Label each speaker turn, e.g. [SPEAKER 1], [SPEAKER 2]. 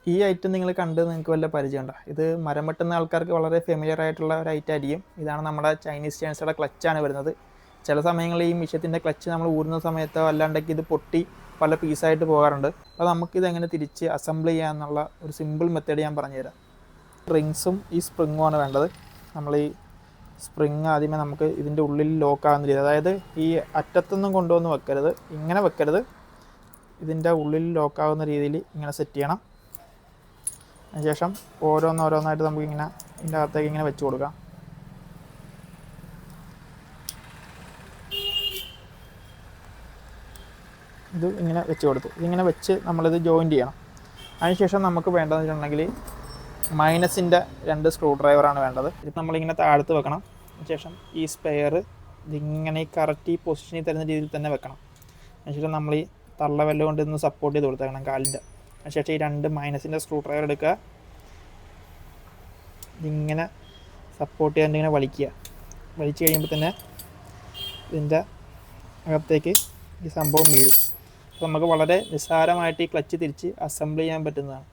[SPEAKER 1] ഈ ഐറ്റം നിങ്ങൾ കണ്ട് നിങ്ങൾക്ക് വല്ല പരിചയമുണ്ടോ? ഇത് മരം വെട്ടുന്ന ആൾക്കാർക്ക് വളരെ ഫെമിലിയർ ആയിട്ടുള്ള ഒരു ഐറ്റം ആയിരിക്കും. ഇതാണ് നമ്മുടെ ചൈനീസ് ചേഴ്സിയുടെ ക്ലച്ചാണ് വരുന്നത്. ചില സമയങ്ങളിൽ ഈ മിഷ്യത്തിൻ്റെ ക്ലച്ച് നമ്മൾ ഊരുന്ന സമയത്തോ അല്ലാണ്ടൊക്കെ ഇത് പൊട്ടി പല പീസായിട്ട് പോകാറുണ്ട്. അപ്പോൾ നമുക്കിത് എങ്ങനെ തിരിച്ച് അസംബിൾ ചെയ്യാമെന്നുള്ള ഒരു സിമ്പിൾ മെത്തേഡ് ഞാൻ പറഞ്ഞുതരാം. റിങ്സും ഈ സ്പ്രിങ്ങുമാണ് വേണ്ടത്. നമ്മൾ ഈ സ്പ്രിങ് ആദ്യമേ നമുക്ക് ഇതിൻ്റെ ഉള്ളിൽ ലോക്കാകുന്ന രീതി, അതായത് ഈ അറ്റത്തൊന്നും കൊണ്ടുവന്ന് വെക്കരുത്, ഇങ്ങനെ വെക്കരുത്, ഇതിൻ്റെ ഉള്ളിൽ ലോക്കാകുന്ന രീതിയിൽ ഇങ്ങനെ സെറ്റ് ചെയ്യണം. അതിനുശേഷം ഓരോന്നോരോന്നായിട്ട് നമുക്കിങ്ങനെ ഇതിൻ്റെ അകത്തേക്ക് ഇങ്ങനെ വെച്ച് കൊടുക്കാം. ഇത് ഇങ്ങനെ വെച്ച് കൊടുത്തു. ഇതിങ്ങനെ വെച്ച് നമ്മളിത് ജോയിൻറ്റ് ചെയ്യണം. അതിനുശേഷം നമുക്ക് വേണ്ടതെന്ന് വെച്ചിട്ടുണ്ടെങ്കിൽ മൈനസിൻ്റെ 2 സ്ക്രൂ ഡ്രൈവറാണ് വേണ്ടത്. ഇത് നമ്മളിങ്ങനെ താഴത്ത് വെക്കണം. അതിനുശേഷം ഈ സ്പെയർ ഇതിങ്ങനെ കറക്റ്റ് ഈ പൊസിഷനിൽ തരുന്ന രീതിയിൽ തന്നെ വെക്കണം. അതിനുശേഷം നമ്മൾ ഈ തള്ളവെല്ല് കൊണ്ട് ഇന്ന് സപ്പോർട്ട് ചെയ്ത് കൊടുത്തേക്കണം കാലിൻ്റെ. അതിനുശേഷം ഈ 2 മൈനസിൻ്റെ സ്ക്രൂ ഡ്രൈവർ എടുക്കുക. ഇതിങ്ങനെ സപ്പോർട്ട് ചെയ്യാണ്ട് ഇങ്ങനെ വലിക്കുക. വലിച്ചു കഴിയുമ്പോൾ തന്നെ ഇതിൻ്റെ അകത്തേക്ക് ഈ സംഭവം വീഴും. അപ്പോൾ നമുക്ക് വളരെ നിസ്സാരമായിട്ട് ഈ ക്ലച്ച് തിരിച്ച് അസംബിൾ ചെയ്യാൻ പറ്റുന്നതാണ്.